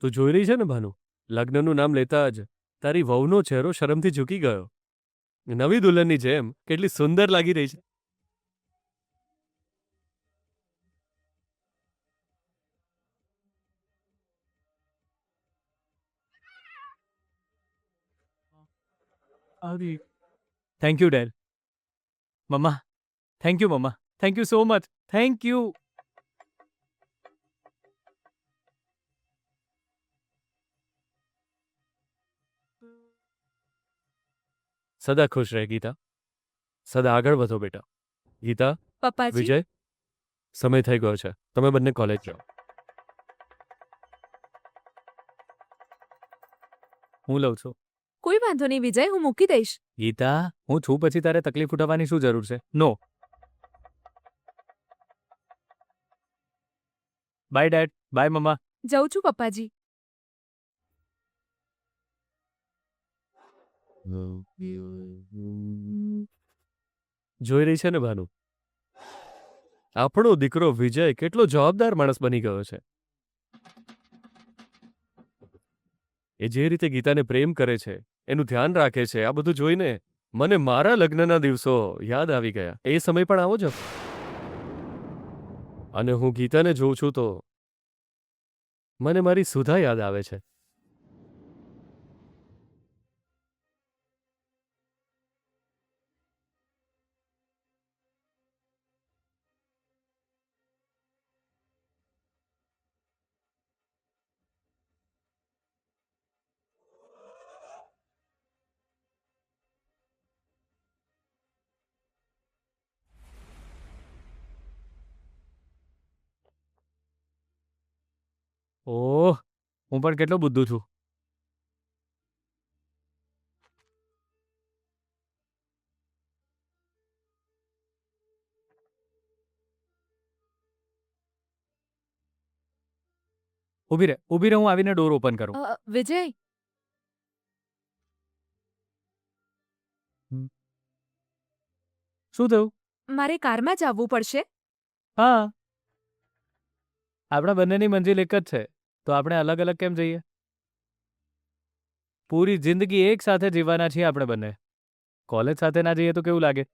તું જોઈ રહી છે ને ભાનુ, લગ્નનું નામ લેતા જ તારી વહુનો ચહેરો શરમથી ઝૂકી ગયો. નવી દુલ્હનની જેમ કેટલી સુંદર લાગી રહી છે. Thank you dad. મમ્મા, થેન્ક યુ મમ્મા, thank you so much, thank you. સદા ખુશ રહે ગીતા, સદા આગળ વધો બેટા. ગીતા, પપ્પાજી વિજય, સમય થઈ ગયો છે, તમે બંને કોલેજ જાઓ. હું લઉં છું. કોઈ વાંધો નહીં વિજય, હું મૂકી દઈશ. ગીતા, હું છું પછી તારે તકલીફ ઉઠાવવાની શું જરૂર છે? નો. બાય ડેડ, બાય મમ્મા. જઉં છું પપ્પાજી. જોઈ રહી છે ને ભાનુ, આપણો દીકરો વિજય કેટલો જવાબદાર માણસ બની ગયો છે. એ જે રીતે ગીતાને પ્રેમ કરે છે, એનું ધ્યાન રાખે છે, આ બધું જોઈને મને મારા લગ્નના દિવસો યાદ આવી ગયા. એ સમય પણ આવો જ હતો. અને હું ગીતાને જોઉં છું તો મને મારી સુધા યાદ આવે છે. ઓહ, હું પણ કેટલો બુદ્ધુ છું. ઊભી રહે, હું આવીને ડોર ઓપન કરું. વિજય, શું થયું? મારે કારમાં જ આવવું પડશે. હા, આપણા બંનેની મંજિલ એક જ છે, તો આપણે અલગ અલગ કેમ જઈએ? પૂરી જિંદગી એક સાથે જીવવાના છીએ આપણે બંને. કોલેજ સાથે ના જઈએ તો કેવું લાગે?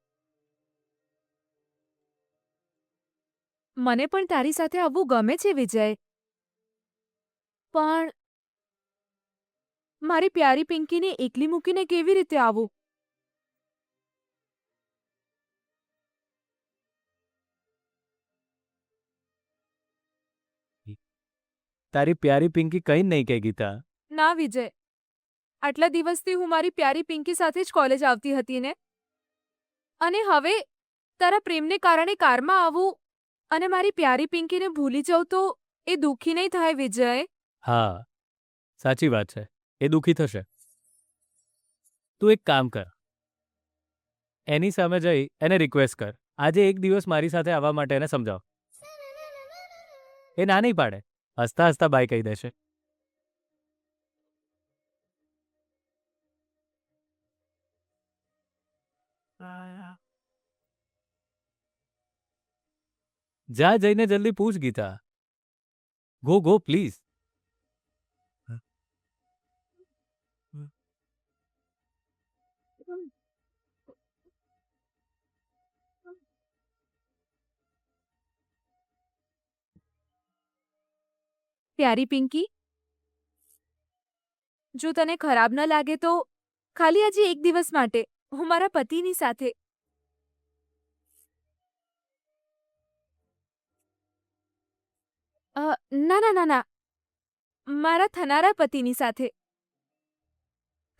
મને પણ તારી સાથે આવવું ગમે છે વિજય, પણ મારી પ્યારી પિંકીને એકલી મૂકીને કેવી રીતે આવું? તારી પ્યારી પિંકી કઈ નહીં કહે ગીતા. ના વિજય, આટલા દિવસથી હું મારી પ્યારી પિંકી સાથે જ કોલેજ આવતી હતી ને, અને હવે તારા પ્રેમને કારણે કારમાં આવું અને મારી પ્યારી પિંકીને ભૂલી જાઉં તો એ દુઃખી નહીં થાય વિજય? હા, સાચી વાત છે, એ દુઃખી થશે. તું એક કામ કર, એની સામે જઈ એને રિક્વેસ્ટ કર, આજે એક દિવસ મારી સાથે આવવા માટે એને સમજાવ. એ ના નહીં પાડે, હસતા હસતા બાય કહી દેશે. જા, જઈને જલ્દી પૂછ ગીતા. Go go please. પ્યારી પિંકી, જો તને ખરાબ ન લાગે તો ખાલી આજે એક દિવસ માટે હું મારા પતિની સાથે. ના ના ના ના, મારા થનારા પતિની સાથે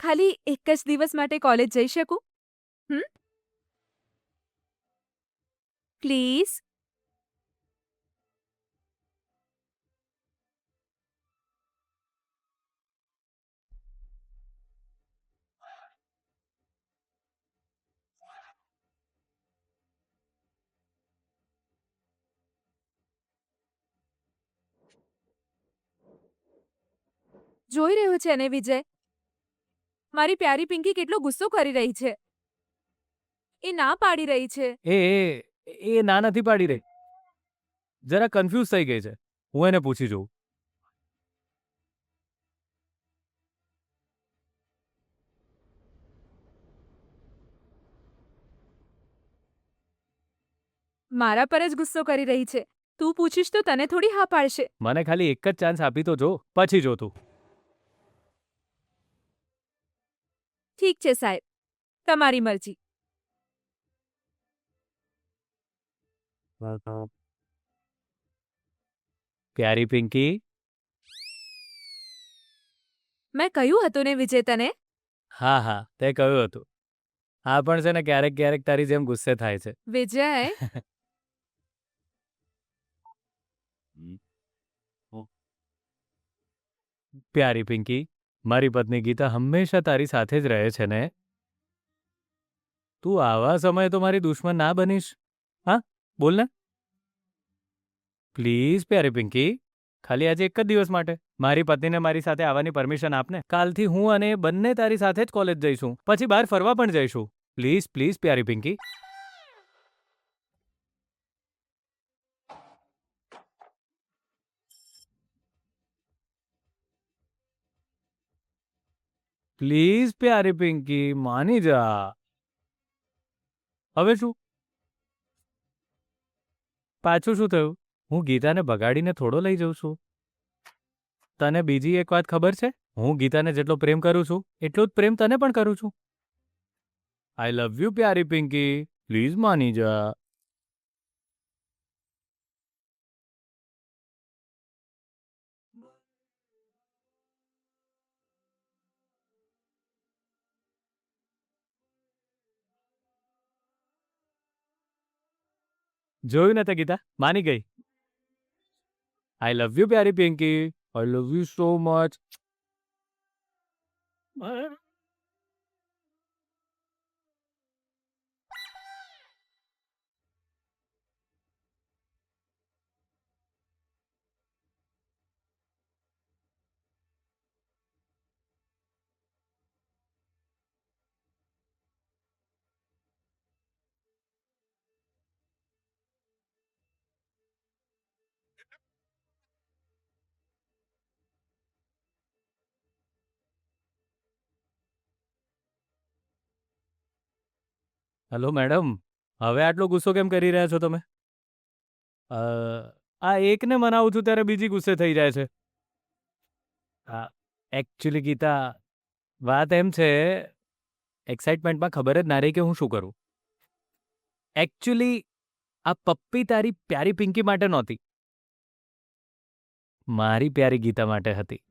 ખાલી એક જ દિવસ માટે કોલેજ જઈ શકું? પ્લીઝ. જોઈ રહ્યો છે ને વિજય, મારી પ્યારી પિંકી કેટલો ગુસ્સો કરી રહી છે. એ ના પાડી રહી છે. એ ના નથી પાડી રહી, જરા કન્ફ્યુઝ થઈ ગઈ છે. હું એને પૂછી જોઉં. મારા પર જ ગુસ્સો કરી રહી છે. તું પૂછીશ તો તને થોડી હા પાડશે. મને ખાલી એક જ ચાન્સ આપી તો જો, પછી જો તું. ઠીક છે સાહેબ, તમારી મરજી. પ્યારી પિંકી. મેં કહ્યું હતું ને વિજય તને. હા હા, તે કહ્યું હતું. હા પણ છે ને ક્યારેક ક્યારેક તારી જેમ ગુસ્સે થાય છે. વિજય, પ્યારી પિંકી, મારી પત્ની ગીતા હંમેશા તારી સાથે જ રહે છે ને? તું આવા સમયે તો મારી દુશ્મન ના બનીશ. હા, બોલ ને. પ્લીઝ પ્યારી પિંકી, ખાલી આજે એક જ દિવસ માટે મારી પત્નીને મારી સાથે આવવાની પરમિશન આપને. કાલથી હું અને એ બંને તારી સાથે જ કોલેજ જઈશું, પછી બહાર ફરવા પણ જઈશું. પ્લીઝ પ્લીઝ પ્યારી પિંકી. પ્લીઝ પ્યારી પિંકી, માની જા. હવે શું? પાછું શું થયું? હું ગીતાને બગાડીને થોડો લઈ જઉં છું. તને બીજી એક વાત ખબર છે? હું ગીતાને જેટલો પ્રેમ કરું છું એટલો જ પ્રેમ તને પણ કરું છું. આઈ લવ યુ પ્યારી પિંકી, પ્લીઝ માની જા. જોયું ને તે ગીતા, માની ગઈ. આઈ લવ યુ પ્યારી Pinky, I love you so much. Hello madam, હવે આટલો ગુસ્સો કેમ કરી રહ્યા છો તમે? આ એકને મનાવું છું ત્યારે બીજી ગુસ્સે થઈ જાય છે. હા, એકચ્યુઅલી ગીતા, વાત એમ છે, એક્સાઇટમેન્ટમાં ખબર જ ના રહી કે હું શું કરું. એકચ્યુઅલી આ પપ્પી તારી પ્યારી પિંકી માટે નહોતી, મારી પ્યારી ગીતા માટે હતી.